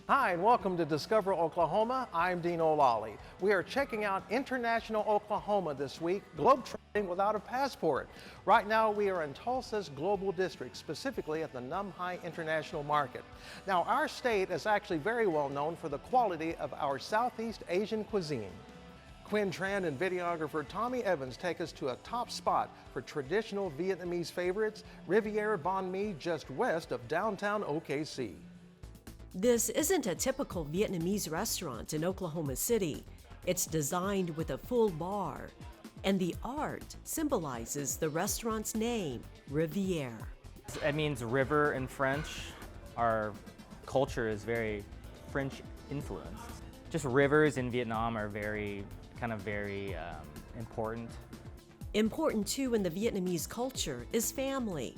Hi, and welcome to Discover Oklahoma. I'm Dino Lalli. We are checking out International Oklahoma this week, globetrotting without a passport. Right now, we are in Tulsa's Global District, specifically at the Numhi International Market. Now, our state is actually very well known for the quality of our Southeast Asian cuisine. Quinn Tran and videographer Tommy Evans take us to a top spot for traditional Vietnamese favorites, Riviere Banh Mi, just west of downtown OKC. This isn't a typical Vietnamese restaurant in Oklahoma City. It's designed with a full bar, and the art symbolizes the restaurant's name, Riviere. It means river in French. Our culture is very French influenced. Just rivers in Vietnam are very important. Important too in the Vietnamese culture is family.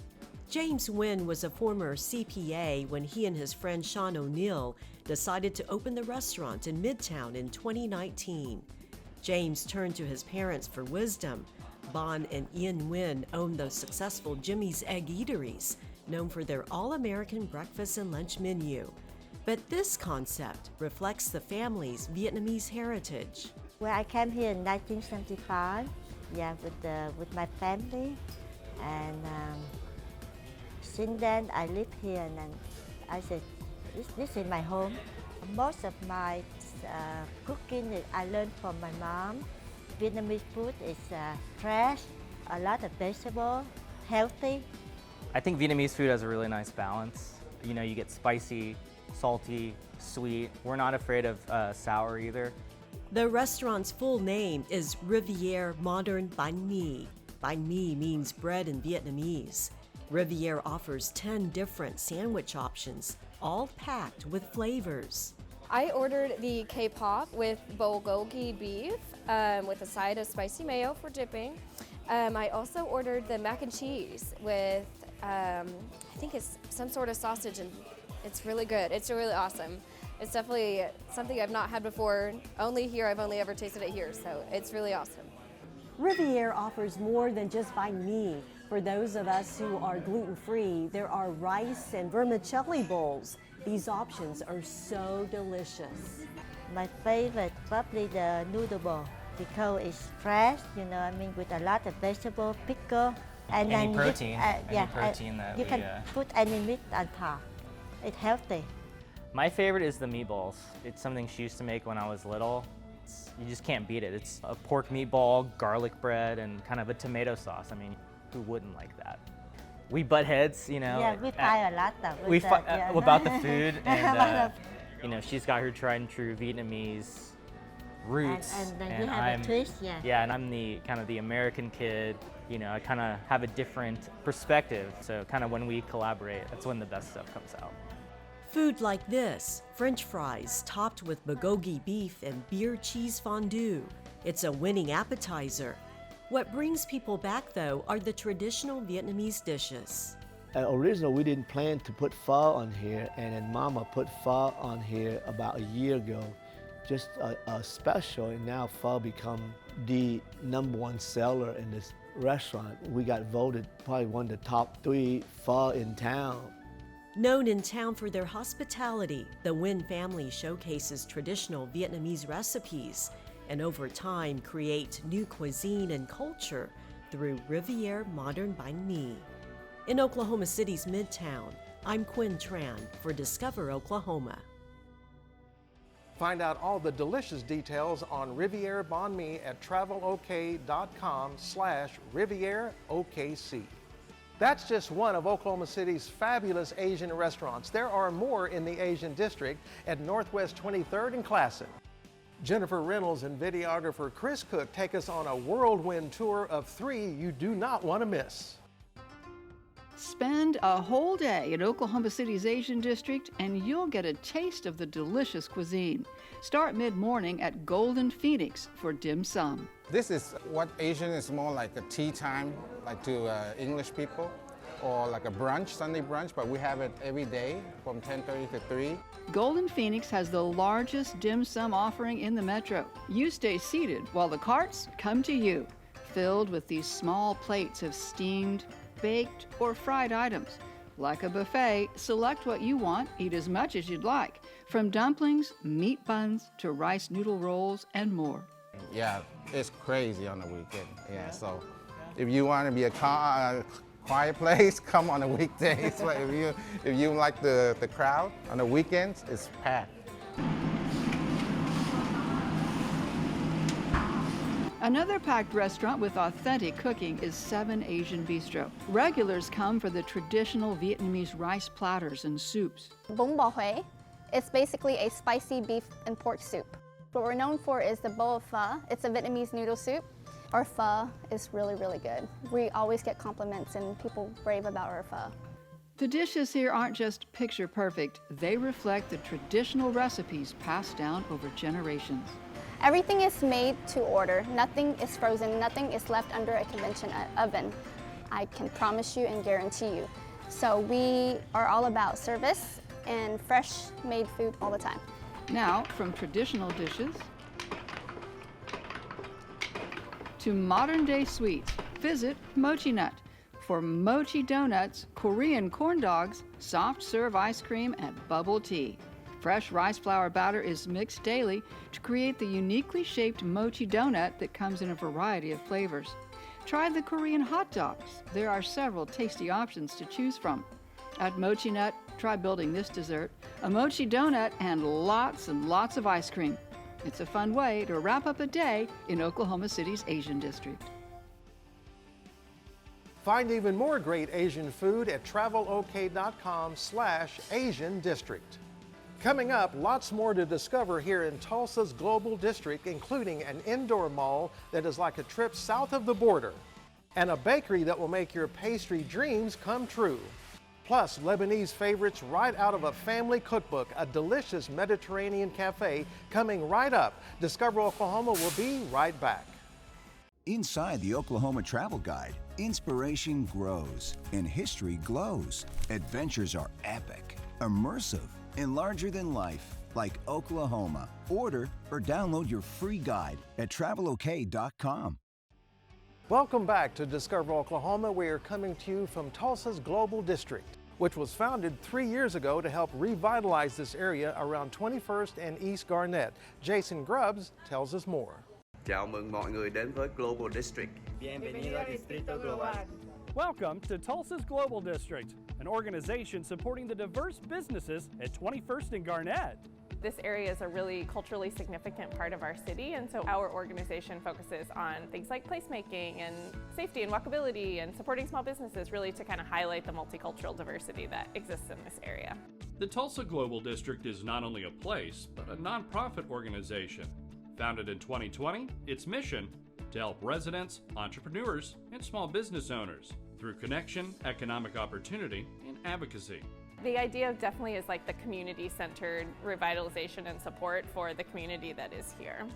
James Nguyen was a former CPA when he and his friend Sean O'Neill decided to open the restaurant in Midtown in 2019. James turned to his parents for wisdom. Bon and Ian Nguyen own the successful Jimmy's Egg Eateries, known for their all-American breakfast and lunch menu. But this concept reflects the family's Vietnamese heritage. Well, I came here in 1975, with my family, and since then, I live here, and then I said, this is my home. Most of my cooking I learned from my mom. Vietnamese food is fresh, a lot of vegetables, healthy. I think Vietnamese food has a really nice balance. You know, you get spicy, salty, sweet. We're not afraid of sour either. The restaurant's full name is Riviere Modern Banh Mi. Banh Mi means bread in Vietnamese. Riviere offers 10 different sandwich options, all packed with flavors. I ordered the K-pop with bulgogi beef with a side of spicy mayo for dipping. I also ordered the mac and cheese with, I think it's some sort of sausage, and it's really good. It's really awesome. It's definitely something I've not had before, only here. I've only ever tasted it here, so it's really awesome. Riviere offers more than just banh mi. For those of us who are gluten-free, there are rice and vermicelli bowls. These options are so delicious. My favorite, probably the noodle bowl, because it's fresh, with a lot of vegetable, pickle. And Any then protein, you can put any meat on top. It's healthy. My favorite is the meatballs. It's something she used to make when I was little. You just can't beat it. It's a pork meatball, garlic bread, and kind of a tomato sauce. I mean, who wouldn't like that? We butt heads, you know. Yeah, we fight a lot about the food, and she's got her tried and true Vietnamese roots, and then you have a twist, and I'm the kind of the American kid. You know, I kind of have a different perspective. So kind of when we collaborate, that's when the best stuff comes out. Food like this, French fries topped with bulgogi beef and beer cheese fondue. It's a winning appetizer. What brings people back, though, are the traditional Vietnamese dishes. Originally, we didn't plan to put pho on here, and then Mama put pho on here about a year ago. Just a special, and now pho become the #1 seller in this restaurant. We got voted probably one of the top 3 pho in town. Known in town for their hospitality, the Nguyen family showcases traditional Vietnamese recipes and over time create new cuisine and culture through Riviere Modern Banh Mi. In Oklahoma City's Midtown, I'm Quinn Tran for Discover Oklahoma. Find out all the delicious details on Riviere Banh Mi at travelok.com/Riviere OKC. That's just one of Oklahoma City's fabulous Asian restaurants. There are more in the Asian District at Northwest 23rd and Classen. Jennifer Reynolds and videographer Chris Cook take us on a whirlwind tour of 3 you do not want to miss. Spend a whole day in Oklahoma City's Asian District and you'll get a taste of the delicious cuisine. Start mid-morning at Golden Phoenix for dim sum. This is what Asian is more like a tea time, like to English people, or like a brunch, Sunday brunch, but we have it every day from 10:30 to 3. Golden Phoenix has the largest dim sum offering in the metro. You stay seated while the carts come to you, filled with these small plates of steamed, baked, or fried items. Like a buffet, select what you want, eat as much as you'd like, from dumplings, meat buns, to rice noodle rolls, and more. Yeah, it's crazy on the weekend. Yeah, so if you want to be a quiet place, come on the weekdays. But if you like the crowd on the weekends, it's packed. Another packed restaurant with authentic cooking is 7 Asian Bistro. Regulars come for the traditional Vietnamese rice platters and soups. Bún bò Huế. It's basically a spicy beef and pork soup. What we're known for is the bo of pho. It's a Vietnamese noodle soup. Our pho is really, really good. We always get compliments and people rave about our pho. The dishes here aren't just picture perfect, they reflect the traditional recipes passed down over generations. Everything is made to order. Nothing is frozen. Nothing is left under a convention oven. I can promise you and guarantee you. So we are all about service and fresh made food all the time. Now, from traditional dishes to modern day sweets, visit Mochi Nut for mochi donuts, Korean corn dogs, soft serve ice cream, and bubble tea. Fresh rice flour batter is mixed daily to create the uniquely shaped mochi donut that comes in a variety of flavors. Try the Korean hot dogs. There are several tasty options to choose from. At Mochi Nut, try building this dessert, a mochi donut, and lots of ice cream. It's a fun way to wrap up a day in Oklahoma City's Asian District. Find even more great Asian food at travelok.com/Asian District. Coming up, lots more to discover here in Tulsa's Global District, including an indoor mall that is like a trip south of the border, and a bakery that will make your pastry dreams come true. Plus, Lebanese favorites right out of a family cookbook, a delicious Mediterranean cafe coming right up. Discover Oklahoma will be right back. Inside the Oklahoma Travel Guide, inspiration grows and history glows. Adventures are epic, immersive, and larger than life, like Oklahoma. Order or download your free guide at travelok.com. Welcome back to Discover Oklahoma. We are coming to you from Tulsa's Global District, which was founded 3 years ago to help revitalize this area around 21st and East Garnett. Jason Grubbs tells us more. Chào mừng mọi người đến với Global District. Bienvenido al Distrito Global. Welcome to Tulsa's Global District, an organization supporting the diverse businesses at 21st and Garnett. This area is a really culturally significant part of our city, and so our organization focuses on things like placemaking and safety and walkability and supporting small businesses, really to kind of highlight the multicultural diversity that exists in this area. The Tulsa Global District is not only a place, but a nonprofit organization. Founded in 2020, its mission to help residents, entrepreneurs, and small business owners through connection, economic opportunity, and advocacy. The idea definitely is like the community-centered revitalization and support for the community that is here.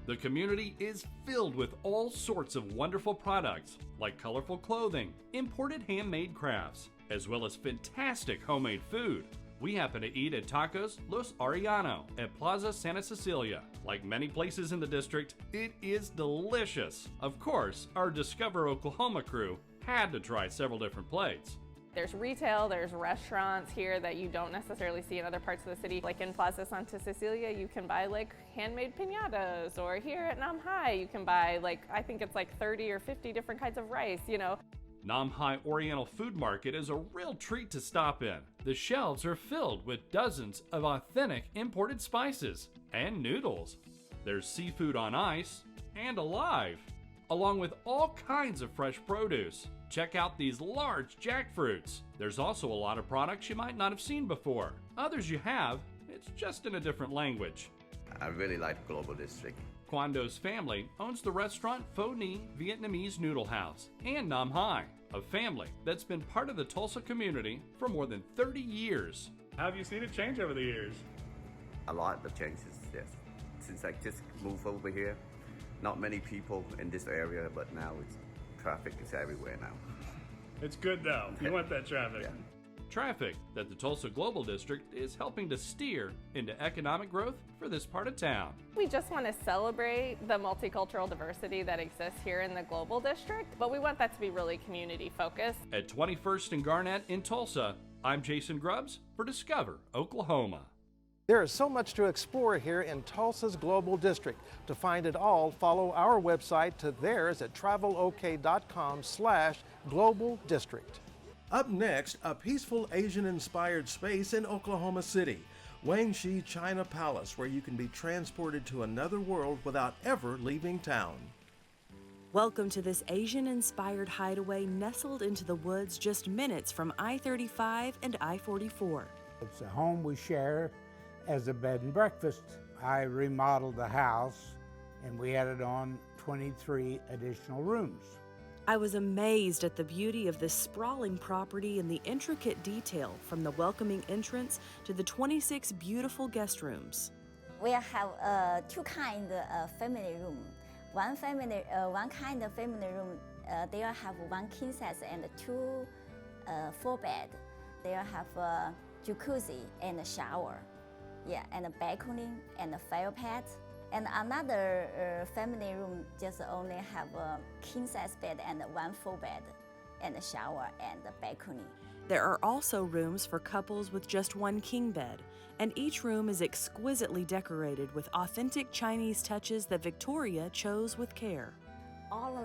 The community is filled with all sorts of wonderful products like colorful clothing, imported handmade crafts, as well as fantastic homemade food. We happen to eat at Tacos Los Arellano at Plaza Santa Cecilia. Like many places in the district, it is delicious. Of course, our Discover Oklahoma crew had to try several different plates. There's retail, there's restaurants here that you don't necessarily see in other parts of the city. Like in Plaza Santa Cecilia, you can buy like handmade piñatas, or here at Nam Hai, you can buy I think it's like 30 or 50 different kinds of rice, you know. Nam Hai Oriental Food Market is a real treat to stop in. The shelves are filled with dozens of authentic imported spices and noodles. There's seafood on ice and alive, along with all kinds of fresh produce. Check out these large jackfruits. There's also a lot of products you might not have seen before. Others you have, it's just in a different language. I really like Global District. Kwando's family owns the restaurant Pho Ni Vietnamese Noodle House and Nam Hai, a family that's been part of the Tulsa community for more than 30 years. How have you seen it change over the years? A lot of changes, yes. Since I just moved over here, not many people in this area, but now traffic is everywhere now. It's good though. You want that traffic. Yeah. traffic that the Tulsa Global District is helping to steer into economic growth for this part of town. We just want to celebrate the multicultural diversity that exists here in the Global District, but we want that to be really community focused. At 21st and Garnett in Tulsa, I'm Jason Grubbs for Discover Oklahoma. There is so much to explore here in Tulsa's Global District. To find it all, follow our website to theirs at travelok.com/global district. Up next, a peaceful Asian-inspired space in Oklahoma City, Wang Shi China Palace, where you can be transported to another world without ever leaving town. Welcome to this Asian-inspired hideaway nestled into the woods just minutes from I-35 and I-44. It's a home we share as a bed and breakfast. I remodeled the house and we added on 23 additional rooms. I was amazed at the beauty of this sprawling property and the intricate detail from the welcoming entrance to the 26 beautiful guest rooms. We have two kinds of family room. One kind of family room, they have one king size and two full bed. They have a jacuzzi and a shower. Yeah, and a balcony and a fire pit. And another family room just only have a king size bed and one full bed and a shower and a balcony. There are also rooms for couples with just one king bed, and each room is exquisitely decorated with authentic Chinese touches that Victoria chose with care. All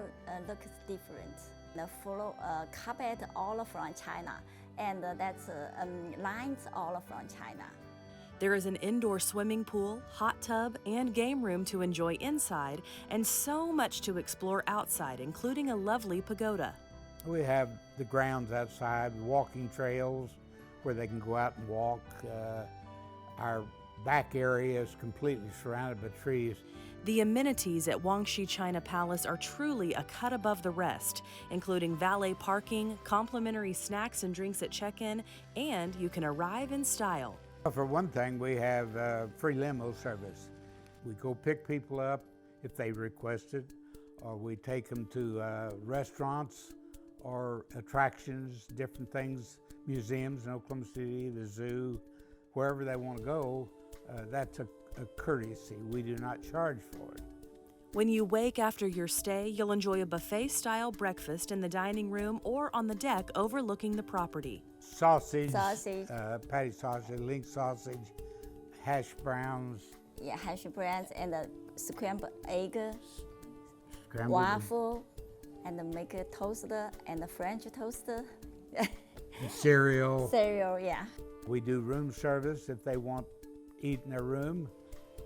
looks different. The floor carpet all from China, and that's lines all from China. There is an indoor swimming pool, hot tub, and game room to enjoy inside, and so much to explore outside, including a lovely pagoda. We have the grounds outside, walking trails where they can go out and walk. Our back area is completely surrounded by trees. The amenities at Wang Shi China Palace are truly a cut above the rest, including valet parking, complimentary snacks and drinks at check-in, and you can arrive in style. For one thing, we have free limo service. We go pick people up if they request it, or we take them to restaurants or attractions, different things, museums in Oklahoma City, the zoo, wherever they want to go. That's a courtesy. We do not charge for it. When you wake after your stay, you'll enjoy a buffet-style breakfast in the dining room or on the deck overlooking the property. Sausage. Patty sausage, link sausage, hash browns. Yeah, hash browns and a scrambled egg, waffle, and make a toaster and a French toaster. Cereal. Cereal, yeah. We do room service if they want to eat in their room.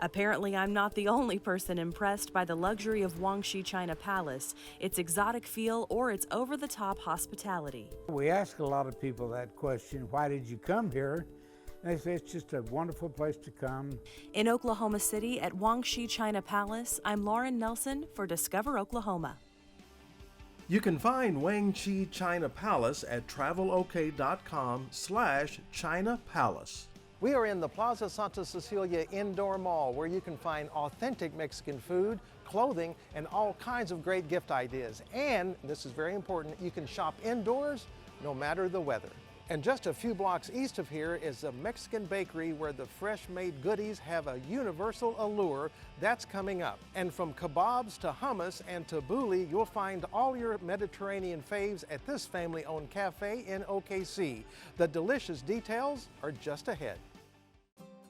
Apparently, I'm not the only person impressed by the luxury of Wang Shi China Palace, its exotic feel, or its over-the-top hospitality. We ask a lot of people that question, why did you come here? And they say it's just a wonderful place to come. In Oklahoma City at Wang Shi China Palace, I'm Lauren Nelson for Discover Oklahoma. You can find Wang Shi China Palace at travelok.com/China Palace. We are in the Plaza Santa Cecilia Indoor Mall, where you can find authentic Mexican food, clothing, and all kinds of great gift ideas. And, this is very important, you can shop indoors no matter the weather. And just a few blocks east of here is a Mexican bakery where the fresh-made goodies have a universal allure. That's coming up. And from kebabs to hummus and tabbouleh, you'll find all your Mediterranean faves at this family-owned cafe in OKC. The delicious details are just ahead.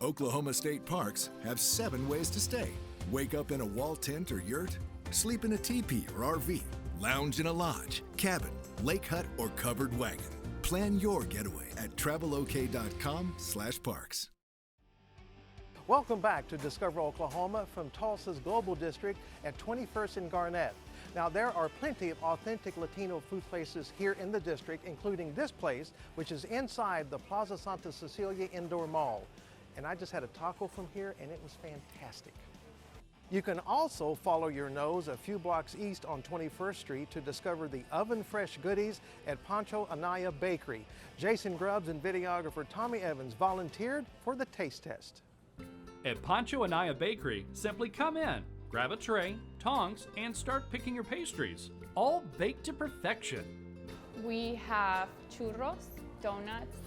Oklahoma State Parks have 7 ways to stay. Wake up in a wall tent or yurt, sleep in a teepee or RV, lounge in a lodge, cabin, lake hut, or covered wagon. Plan your getaway at travelok.com/parks. Welcome back to Discover Oklahoma from Tulsa's Global District at 21st and Garnett. Now, there are plenty of authentic Latino food places here in the district, including this place, which is inside the Plaza Santa Cecilia Indoor Mall. And I just had a taco from here, and it was fantastic. You can also follow your nose a few blocks east on 21st Street to discover the oven-fresh goodies at Pancho Anaya Bakery. Jason Grubbs and videographer Tommy Evans volunteered for the taste test. At Pancho Anaya Bakery, simply come in, grab a tray, tongs, and start picking your pastries, all baked to perfection. We have churros, donuts,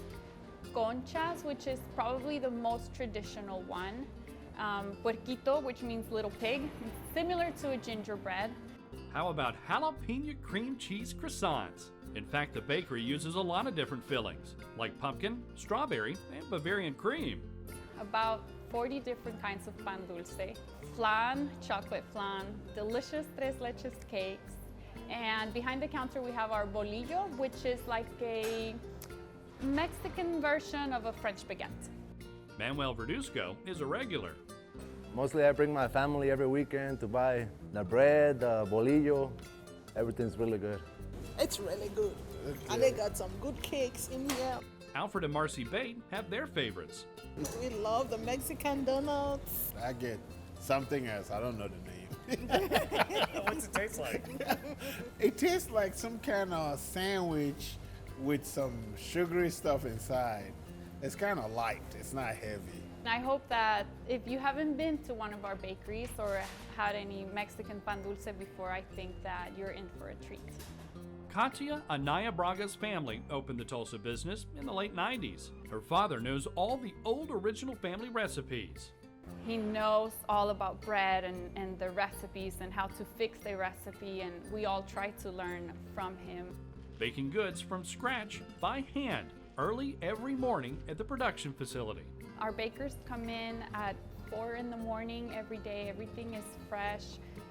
conchas, which is probably the most traditional one. Puerquito, which means little pig, similar to a gingerbread. How about jalapeno cream cheese croissants? In fact, the bakery uses a lot of different fillings, like pumpkin, strawberry, and Bavarian cream. About 40 different kinds of pan dulce. Flan, chocolate flan, delicious tres leches cakes. And behind the counter we have our bolillo, which is like a Mexican version of a French baguette. Manuel Verduzco is a regular. Mostly I bring my family every weekend to buy the bread, the bolillo. Everything's really good. It's really good. And they got some good cakes in here. Alfred and Marcy Bate have their favorites. We love the Mexican donuts. I get something else. I don't know the name. What's it taste like? It tastes like some kind of sandwich with some sugary stuff inside. It's kind of light. It's not heavy. I hope that if you haven't been to one of our bakeries or had any Mexican pan dulce before, I think that you're in for a treat. Katia Anaya Braga's family opened the Tulsa business in the late 90s. Her father knows all the old original family recipes. He knows all about bread and the recipes and how to fix a recipe, and we all try to learn from him. Baking goods from scratch by hand early every morning at the production facility. Our bakers come in at 4 in the morning every day. Everything is fresh,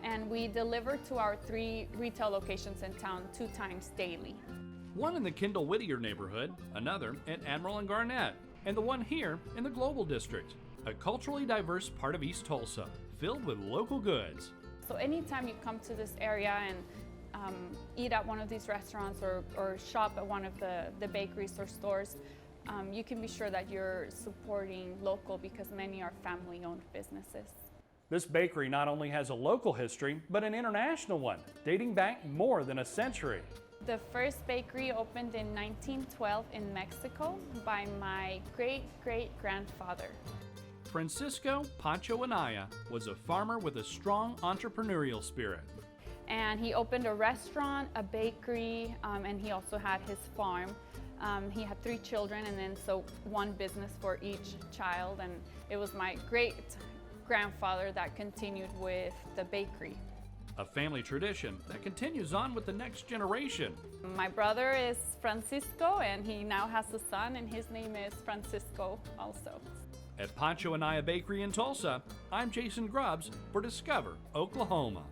and we deliver to our 3 retail locations in town 2 times daily. One in the Kendall Whittier neighborhood, another at Admiral and Garnett, and the one here in the Global District, a culturally diverse part of East Tulsa, filled with local goods. So anytime you come to this area and eat at one of these restaurants or shop at one of the bakeries or stores, you can be sure that you're supporting local because many are family-owned businesses. This bakery not only has a local history, but an international one, dating back more than a century. The first bakery opened in 1912 in Mexico by my great-great-grandfather. Francisco Pancho Anaya was a farmer with a strong entrepreneurial spirit. And he opened a restaurant, a bakery, and he also had his farm. He had 3 children, and then so one business for each child, and it was my great-grandfather that continued with the bakery. A family tradition that continues on with the next generation. My brother is Francisco, and he now has a son, and his name is Francisco also. At Pancho Anaya Bakery in Tulsa, I'm Jason Grubbs for Discover Oklahoma.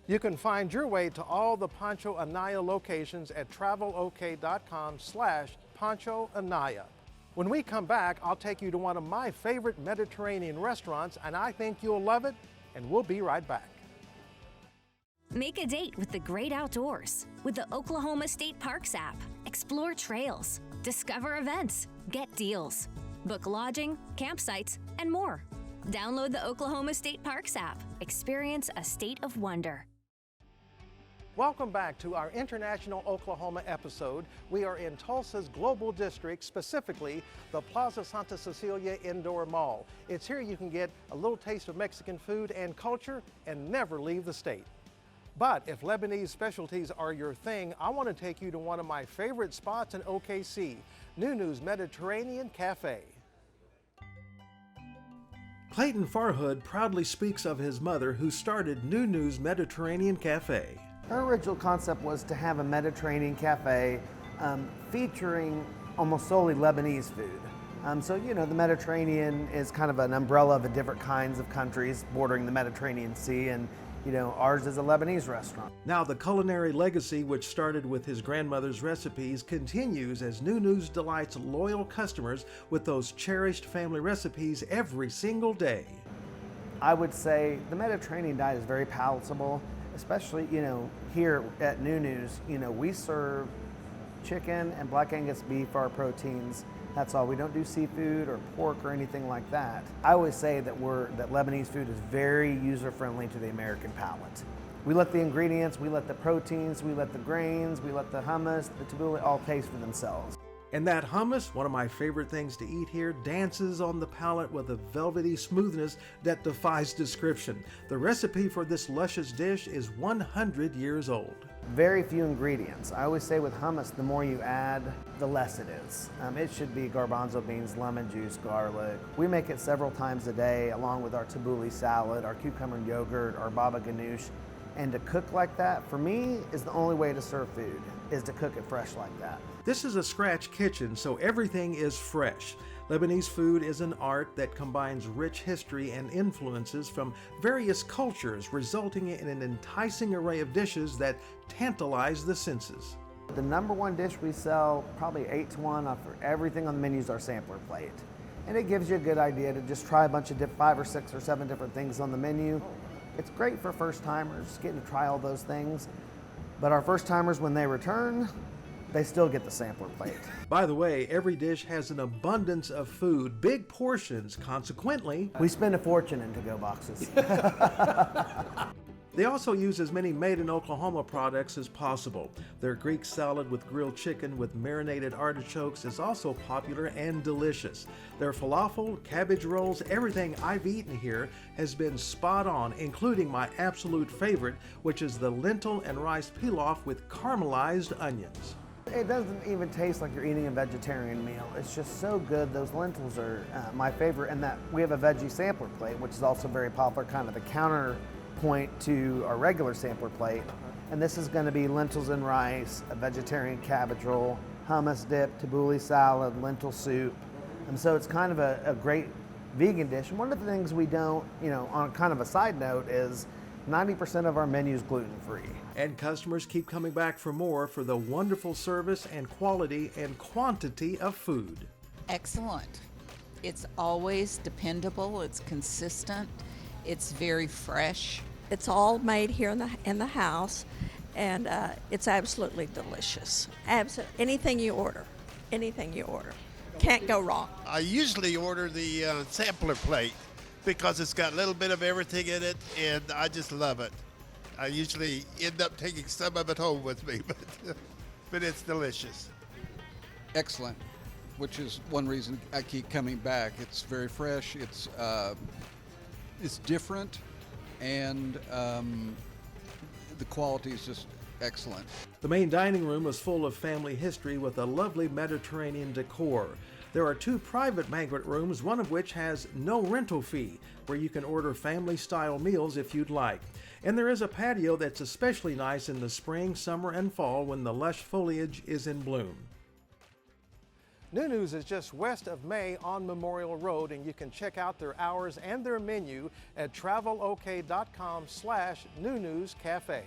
You can find your way to all the Pancho Anaya locations at travelok.com/Pancho Anaya. When we come back, I'll take you to one of my favorite Mediterranean restaurants, and I think you'll love it, and we'll be right back. Make a date with the great outdoors with the Oklahoma State Parks app. Explore trails, discover events, get deals, book lodging, campsites, and more. Download the Oklahoma State Parks app. Experience a state of wonder. Welcome back to our International Oklahoma episode. We are in Tulsa's Global District, specifically the Plaza Santa Cecilia Indoor Mall. It's here you can get a little taste of Mexican food and culture and never leave the state. But if Lebanese specialties are your thing, I want to take you to one of my favorite spots in OKC, Nunu's Mediterranean Café. Clayton Farhood proudly speaks of his mother who started Nunu's Mediterranean Café. Her original concept was to have a Mediterranean cafe featuring almost solely Lebanese food. So, you know, the Mediterranean is kind of an umbrella of the different kinds of countries bordering the Mediterranean Sea, and, you know, ours is a Lebanese restaurant. Now, the culinary legacy, which started with his grandmother's recipes, continues as Nunu's delights loyal customers with those cherished family recipes every single day. I would say the Mediterranean diet is very palatable. Especially, you know, here at Nunu's, you know, we serve chicken and black Angus beef for our proteins. That's all. We don't do seafood or pork or anything like that. I always say that Lebanese food is very user-friendly to the American palate. We let the ingredients, we let the proteins, we let the grains, we let the hummus, the tabbouleh all taste for themselves. And that hummus, one of my favorite things to eat here, dances on the palate with a velvety smoothness that defies description. The recipe for this luscious dish is 100 years old. very few ingredients. I always say with hummus, the more you add, the less it is. It should be garbanzo beans, lemon juice, garlic. We make it several times a day along with our tabbouleh salad, our cucumber and yogurt, our baba ganoush. And to cook like that, for me, is the only way to serve food, is to cook it fresh like that. This is a scratch kitchen, so everything is fresh. Lebanese food is an art that combines rich history and influences from various cultures, resulting in an enticing array of dishes that tantalize the senses. The number one dish we sell, probably 8 to 1 for everything on the menu, is our sampler plate. And it gives you a good idea to just try a bunch of 5 or 6 or 7 different things on the menu. It's great for first timers, getting to try all those things. But our first timers, when they return, they still get the sampler plate. By the way, every dish has an abundance of food, big portions, consequently. We spend a fortune in to-go boxes. They also use as many made-in-Oklahoma products as possible. Their Greek salad with grilled chicken with marinated artichokes is also popular and delicious. Their falafel, cabbage rolls, everything I've eaten here has been spot on, including my absolute favorite, which is the lentil and rice pilaf with caramelized onions. It doesn't even taste like you're eating a vegetarian meal. It's just so good. Those lentils are my favorite, and that we have a veggie sampler plate, which is also very popular, kind of the counterpoint to our regular sampler plate. And this is going to be lentils and rice, a vegetarian cabbage roll, hummus dip, tabbouleh salad, lentil soup. And so it's kind of a great vegan dish. And one of the things we don't, on kind of a side note, is 90% of our menu is gluten-free. And customers keep coming back for more for the wonderful service and quality and quantity of food. Excellent. It's always dependable, it's consistent, it's very fresh. It's all made here in the house, and it's absolutely delicious. Anything you order, can't go wrong. I usually order the sampler plate because it's got a little bit of everything in it, and I just love it. I usually end up taking some of it home with me, but it's delicious. Excellent, which is one reason I keep coming back. It's very fresh, it's different, and the quality is just excellent. The main dining room is full of family history with a lovely Mediterranean decor. There are 2 private banquet rooms, one of which has no rental fee, where you can order family-style meals if you'd like. And there is a patio that's especially nice in the spring, summer, and fall when the lush foliage is in bloom. Nunu's is just west of May on Memorial Road, and you can check out their hours and their menu at travelok.com/Nunu's Cafe.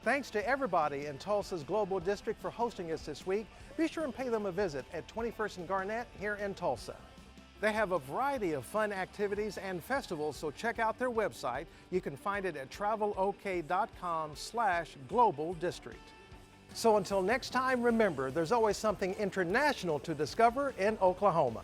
Thanks to everybody in Tulsa's Global District for hosting us this week. Be sure and pay them a visit at 21st and Garnett here in Tulsa. They have a variety of fun activities and festivals, so check out their website. You can find it at travelok.com/Global District. So until next time, remember, there's always something international to discover in Oklahoma.